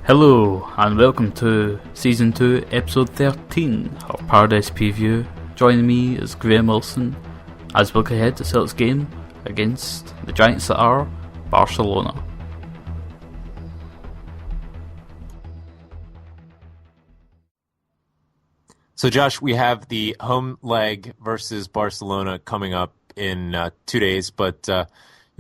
Hello and welcome to Season 2 Episode 13 of Paradise Preview. Joining me is Graham Wilson as we look ahead to Celtic's game against the giants that are Barcelona. So Josh, we have the home leg versus Barcelona coming up in 2 days, but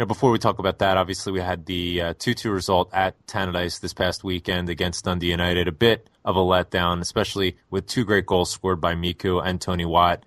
before we talk about that, obviously we had the 2-2 result at Tannadice this past weekend against Dundee United. A bit of a letdown, especially with two great goals scored by Miku and Tony Watt.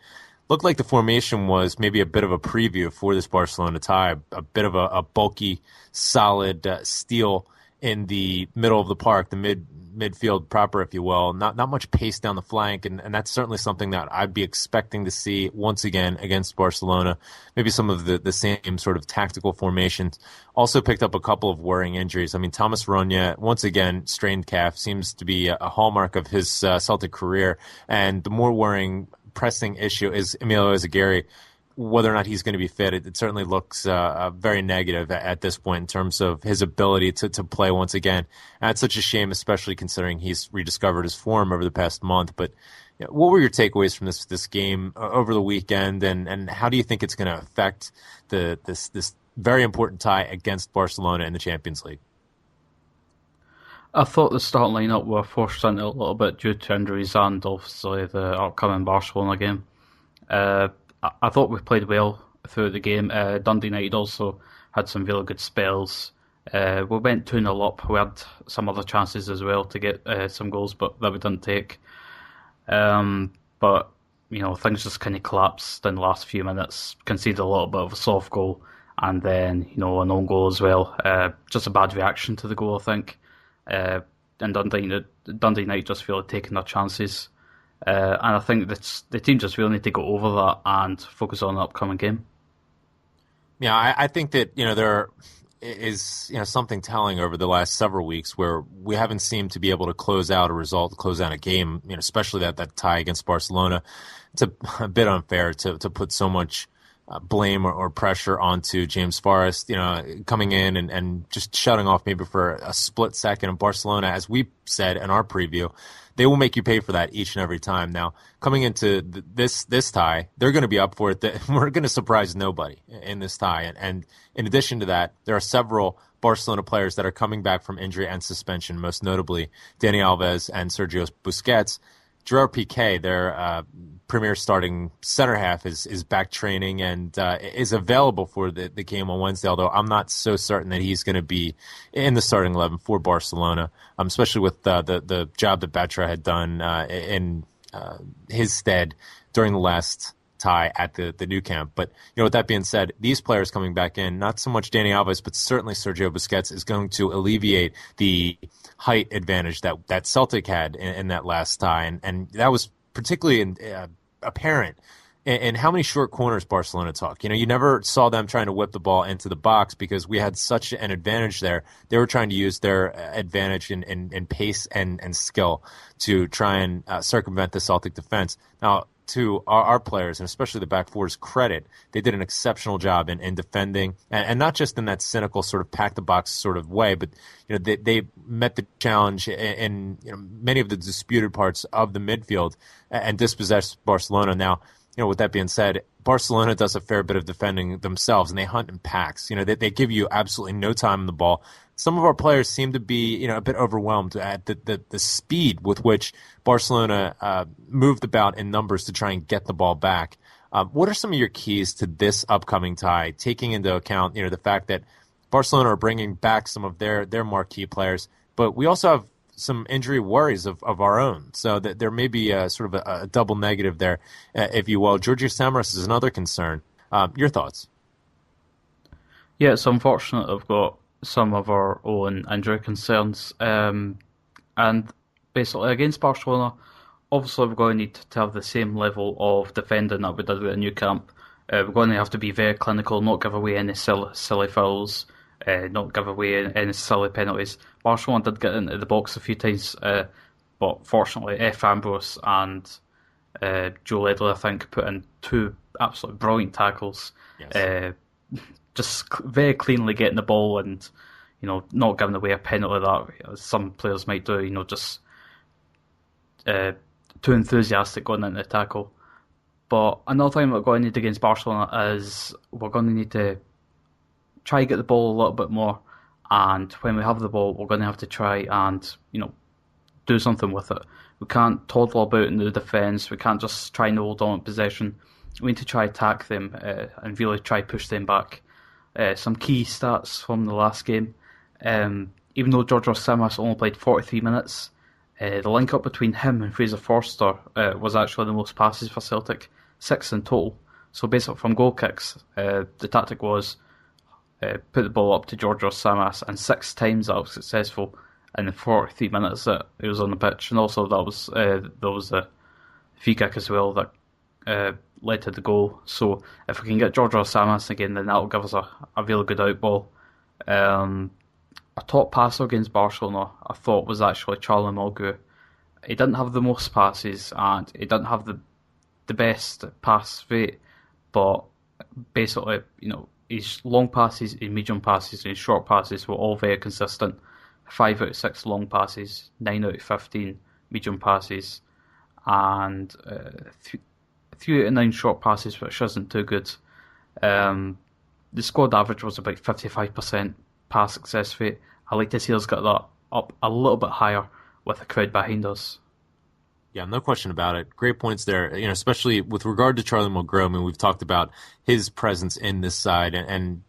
Looked like the formation was maybe a bit of a preview for this Barcelona tie, a bit of a bulky, solid steel in the middle of the park, the midfield proper, if you will. Not much pace down the flank, and that's certainly something that I'd be expecting to see once again against Barcelona. Maybe some of the same sort of tactical formations. Also picked up a couple of worrying injuries. I mean, Thomas Ronya, once again, strained calf, seems to be a hallmark of his Celtic career. And the more worrying, pressing issue is Emilio Ezagiri. Whether or not he's going to be fit, it certainly looks very negative at this point in terms of his ability to play once again. And it's such a shame, especially considering he's rediscovered his form over the past month. But what were your takeaways from this game over the weekend, and how do you think it's going to affect this very important tie against Barcelona in the Champions League? I thought the starting lineup were forced into a little bit due to injuries and obviously the upcoming Barcelona game. I thought we played well throughout the game. Dundee United also had some really good spells. We went 2-0 up. We had some other chances as well to get some goals, but that we didn't take. But things just kind of collapsed in the last few minutes. Conceded a little bit of a soft goal, and then an own goal as well. Just a bad reaction to the goal, I think. And Dundee United just feel like taking their chances. And I think the team just really need to go over that and focus on the upcoming game. Yeah, I think that there is something telling over the last several weeks where we haven't seemed to be able to close out a result, close out a game. Especially that tie against Barcelona. It's a bit unfair to put so much blame or pressure onto James Forrest, coming in and just shutting off maybe for a split second. And Barcelona, as we said in our preview, they will make you pay for that each and every time. Now, coming into this tie, they're going to be up for it. We're going to surprise nobody in this tie. And in addition to that, there are several Barcelona players that are coming back from injury and suspension, most notably Dani Alves and Sergio Busquets. Gerard Piqué, their premier starting center half, is back training and is available for the game on Wednesday, although I'm not so certain that he's going to be in the starting 11 for Barcelona, especially with the job that Batra had done in his stead during the last tie at the new camp. But with that being said, these players coming back in, not so much Dani Alves, but certainly Sergio Busquets, is going to alleviate the height advantage that Celtic had in that last tie, and that was particularly apparent in how many short corners Barcelona took. You never saw them trying to whip the ball into the box because we had such an advantage there. They were trying to use their advantage in pace and skill to try and circumvent the Celtic defense. Now, to our players, and especially the back four's credit, they did an exceptional job in defending, and not just in that cynical sort of pack-the-box sort of way, but they met the challenge in many of the disputed parts of the midfield and dispossessed Barcelona. Now, with that being said, Barcelona does a fair bit of defending themselves, and they hunt in packs. They give you absolutely no time on the ball. Some of our players seem to be, a bit overwhelmed at the speed with which Barcelona moved about in numbers to try and get the ball back. What are some of your keys to this upcoming tie, taking into account, the fact that Barcelona are bringing back some of their marquee players, but we also have some injury worries of our own, so that there may be sort of a double negative there, if you will. Georgios Samaras is another concern. Your thoughts? Yeah, it's unfortunate I've got some of our own injury concerns. And basically against Barcelona, obviously we're going to need to have the same level of defending that we did with the new camp. We're going to have to be very clinical, not give away any silly fouls, not give away any silly penalties. Barcelona did get into the box a few times, but fortunately Ambrose and Joe Ledley, I think, put in two absolutely brilliant tackles. Yes. Just very cleanly getting the ball and not giving away a penalty that some players might do, just too enthusiastic going into the tackle. But another thing we're going to need against Barcelona is we're going to need to try to get the ball a little bit more, and when we have the ball, we're going to have to try and do something with it. We can't toddle about in the defence. We can't just try and hold on possession. We need to try attack them and really try push them back. Some key stats from the last game. Even though Georgios Samas only played 43 minutes, the link up between him and Fraser Forster was actually the most passes for Celtic, 6 in total. So basically from goal kicks, the tactic was put the ball up to Georgios Samas, and 6 times that was successful in the 43 minutes that he was on the pitch. And also there was a free kick as well that led to the goal. So if we can get Georgios Samas again, then that'll give us a really good out ball. A top passer against Barcelona, I thought, was actually Charlie Mulgrew. He didn't have the most passes, and he didn't have the best pass rate, but basically, his long passes, his medium passes, and his short passes were all very consistent. 5 out of 6 long passes, 9 out of 15 medium passes, and 3 out of 9 short passes, which isn't too good. The squad average was about 55% pass success rate. I'd like to see us get that up a little bit higher with a crowd behind us. Yeah, no question about it. Great points there. Especially with regard to Charlie Mulgrew. I mean, we've talked about his presence in this side, and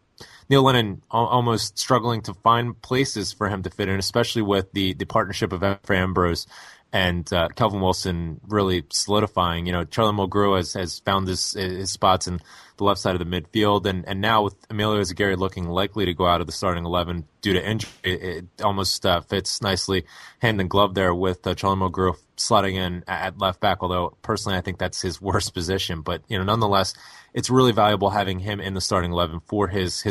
Neil Lennon almost struggling to find places for him to fit in, especially with the partnership of Efraim Ambrose and Kelvin Wilson really solidifying. Charlie Mulgrew has found his spots in the left side of the midfield, and now with Emilio Zagari looking likely to go out of the starting 11 due to injury, it almost fits nicely hand in glove there with Charlie Mulgrew slotting in at left back, although personally I think that's his worst position. But nonetheless, it's really valuable having him in the starting 11 for his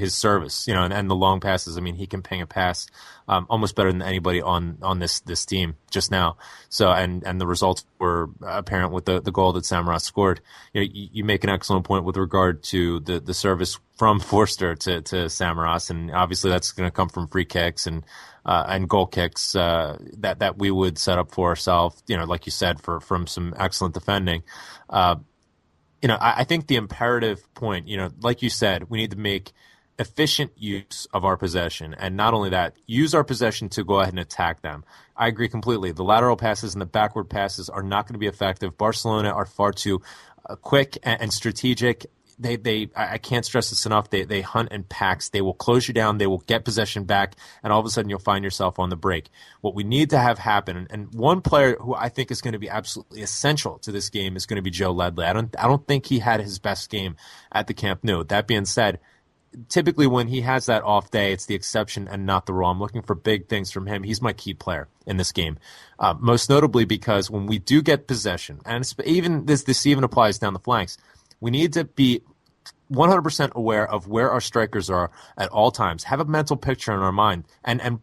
service, and the long passes. I mean, he can ping a pass almost better than anybody on this team just now. So and the results were apparent with the goal that Samaras scored. You make an excellent point with regard to the service from Forster to Samaras, and obviously that's going to come from free kicks and goal kicks that we would set up for ourselves. Like you said, from some excellent defending. I think the imperative point, like you said, we need to make efficient use of our possession. And not only that, use our possession to go ahead and attack them. I agree completely. The lateral passes and the backward passes are not going to be effective. Barcelona are far too quick and strategic. I can't stress this enough. They hunt in packs. They will close you down. They will get possession back, and all of a sudden you'll find yourself on the break. What we need to have happen, and one player who I think is going to be absolutely essential to this game is going to be Joe Ledley. I don't think he had his best game at the Camp Nou. That being said, typically when he has that off day, it's the exception and not the rule. I'm looking for big things from him. He's my key player in this game, most notably because when we do get possession, and even this even applies down the flanks, we need to be 100% aware of where our strikers are at all times. Have a mental picture in our mind and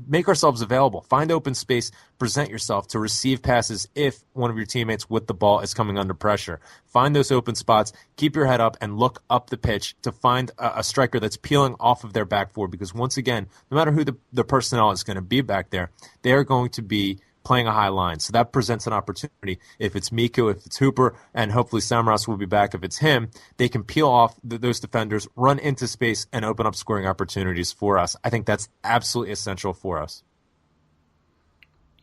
make ourselves available. Find open space, present yourself to receive passes if one of your teammates with the ball is coming under pressure. Find those open spots, keep your head up, and look up the pitch to find a striker that's peeling off of their back four, because once again, no matter who the personnel is going to be back there, they are going to be playing a high line. So that presents an opportunity. If it's Miku, if it's Hooper, and hopefully Samaras will be back if it's him, they can peel off those defenders, run into space, and open up scoring opportunities for us. I think that's absolutely essential for us.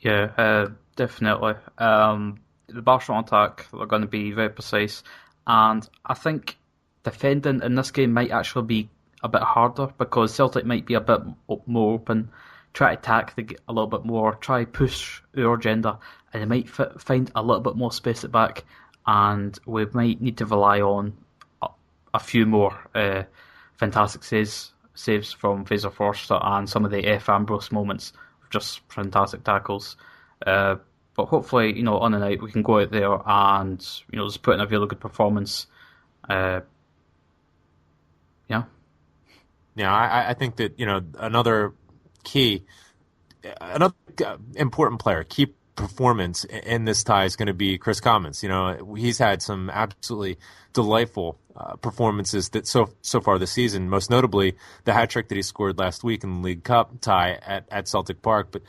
Yeah, definitely. The Barcelona attack, they're going to be very precise, and I think defending in this game might actually be a bit harder because Celtic might be a bit more open, try to attack a little bit more, try to push our agenda, and they might find a little bit more space at back, and we might need to rely on a few more fantastic saves from Fraser Forster and some of the F. Ambrose moments, just fantastic tackles. But hopefully, on the night we can go out there and just put in a really good performance. Yeah. Yeah, I think that another important player, key performance in this tie is going to be Chris Commons. He's had some absolutely delightful performances that so far this season, most notably the hat trick that he scored last week in the League Cup tie at Celtic Park. But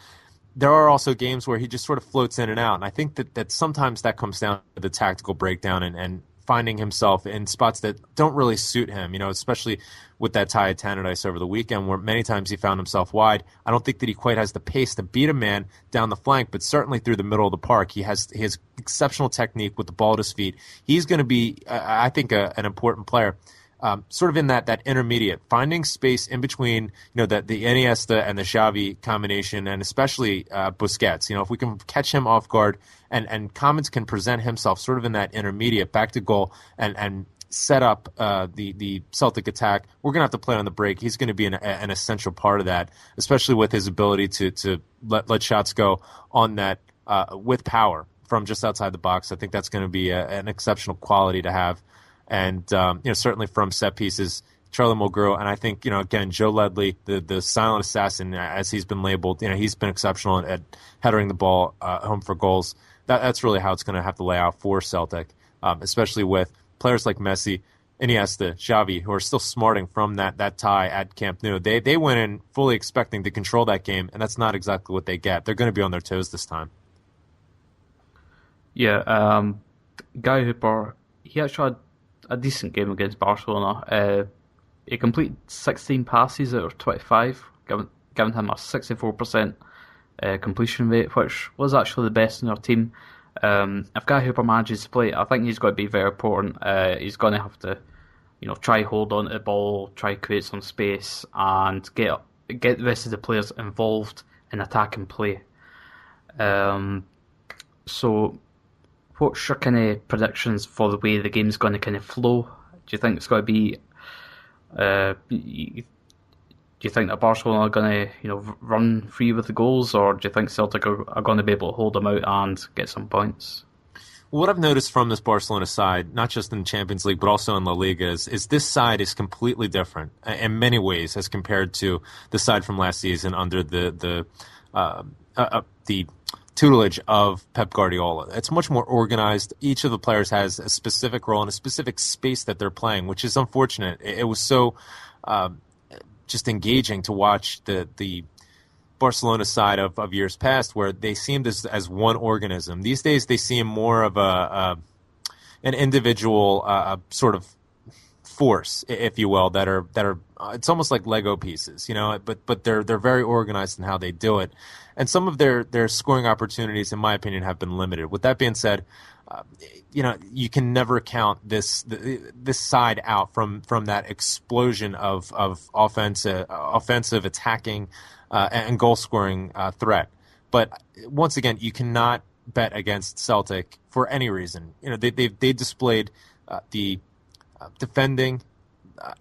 there are also games where he just sort of floats in and out. And I think that sometimes that comes down to the tactical breakdown and finding himself in spots that don't really suit him, especially with that tie at Tannadice over the weekend where many times he found himself wide. I don't think that he quite has the pace to beat a man down the flank, but certainly through the middle of the park. He has exceptional technique with the ball at his feet. He's going to be, I think, an important player. Sort of in that intermediate, finding space in between, the Iniesta and the Xavi combination, and especially Busquets. If we can catch him off guard, and Commons can present himself sort of in that intermediate back to goal and set up the Celtic attack, we're going to have to play on the break. He's going to be an essential part of that, especially with his ability to let shots go on that with power from just outside the box. I think that's going to be an exceptional quality to have. And, certainly from set pieces, Charlie Mulgrew, and I think, again, Joe Ledley, the silent assassin, as he's been labeled, he's been exceptional at headering the ball home for goals. That's really how it's going to have to lay out for Celtic, especially with players like Messi, Iniesta, Xavi, who are still smarting from that tie at Camp Nou. They went in fully expecting to control that game, and that's not exactly what they get. They're going to be on their toes this time. Yeah, Guy Hooper, he actually had a decent game against Barcelona. He completed 16 passes out of 25, giving him a 64% completion rate, which was actually the best in our team. If Guy Hooper manages to play, I think he's going to be very important. He's going to have to, try hold on to the ball, try create some space, and get the rest of the players involved in attacking play. So, what's your kind of predictions for the way the game's going to kind of flow? Do you think it's going to be? Do you think that Barcelona are going to, run free with the goals, or do you think Celtic are going to be able to hold them out and get some points? Well, what I've noticed from this Barcelona side, not just in the Champions League but also in La Liga, is this side is completely different in many ways as compared to the side from last season under the tutelage of Pep Guardiola. It's much more organized. Each of the players has a specific role and a specific space that they're playing, which is unfortunate. It was so just engaging to watch the Barcelona side of years past, where they seemed as one organism. These days, they seem more of an individual sort of force, if you will, that are it's almost like Lego pieces, but they're very organized in how they do it. And some of their scoring opportunities, in my opinion, have been limited. With that being said, you can never count this side out from that explosion of offensive attacking and goal scoring threat. But once again, you cannot bet against Celtic for any reason. They displayed the defending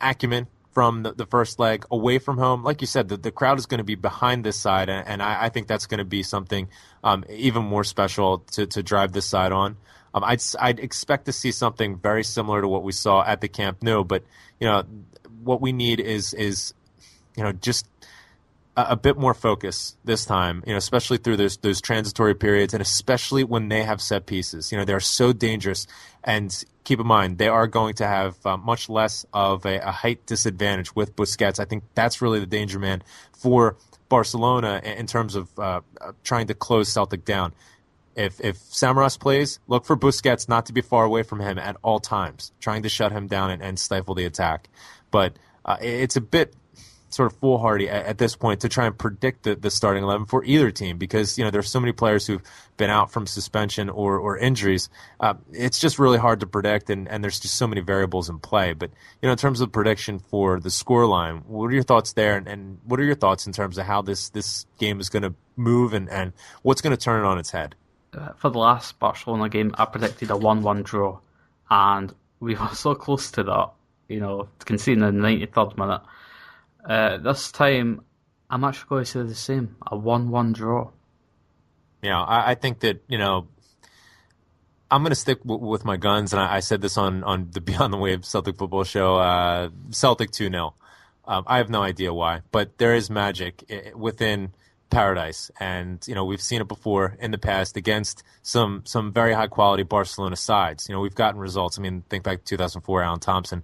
acumen from the first leg away from home. Like you said, the crowd is going to be behind this side, and I think that's going to be something even more special to drive this side on. I'd expect to see something very similar to what we saw at the Camp Nou, but what we need is just a bit more focus this time, especially through those transitory periods, and especially when they have set pieces. They're so dangerous, and keep in mind they are going to have much less of a height disadvantage with Busquets. I think that's really the danger man for Barcelona in terms of trying to close Celtic down. If Samaras plays, look for Busquets not to be far away from him at all times, trying to shut him down and stifle the attack. But it's a bit sort of foolhardy at this point to try and predict the starting 11 for either team, because there's so many players who've been out from suspension or injuries. It's just really hard to predict, and there's just so many variables in play. But in terms of prediction for the scoreline, what are your thoughts there, and what are your thoughts in terms of how this game is going to move and what's going to turn it on its head? For the last Barcelona game, I predicted a 1-1 draw, and we were so close to that, conceding in the 93rd minute. This time, I'm actually going to say the same, a 1-1 draw. Yeah, I think that, I'm going to stick with my guns, and I said this on the Beyond the Wave Celtic football show, Celtic 2-0. I have no idea why, but there is magic within paradise. And, we've seen it before in the past against some very high quality Barcelona sides. We've gotten results. I mean, think back to 2004, Alan Thompson.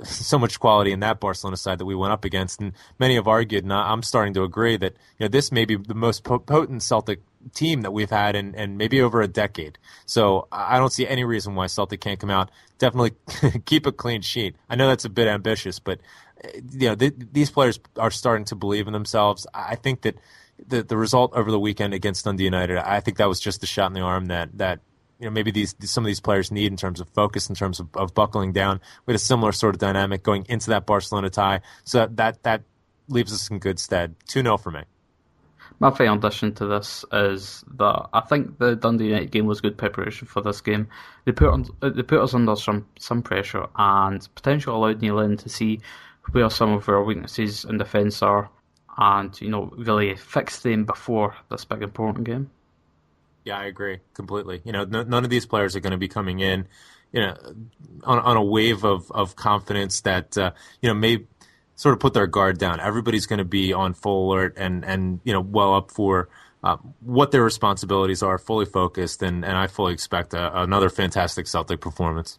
So much quality in that Barcelona side that we went up against. And many have argued, and I'm starting to agree, that this may be the most potent Celtic team that we've had in maybe over a decade. So I don't see any reason why Celtic can't come out. Definitely keep a clean sheet. I know that's a bit ambitious, but these players are starting to believe in themselves. I think that the result over the weekend against Dundee United, I think that was just the shot in the arm that maybe some of these players need in terms of focus, in terms of buckling down. We had a similar sort of dynamic going into that Barcelona tie, so that leaves us in good stead. 2-0 for me. My final addition to this is that I think the Dundee United game was good preparation for this game. They put us under some pressure and potentially allowed Neil in to see where some of our weaknesses in defence are, and really fix them before this big important game. Yeah, I agree completely. None of these players are going to be coming in, on a wave of confidence that may sort of put their guard down. Everybody's going to be on full alert and well up for what their responsibilities are, fully focused, and I fully expect another fantastic Celtic performance.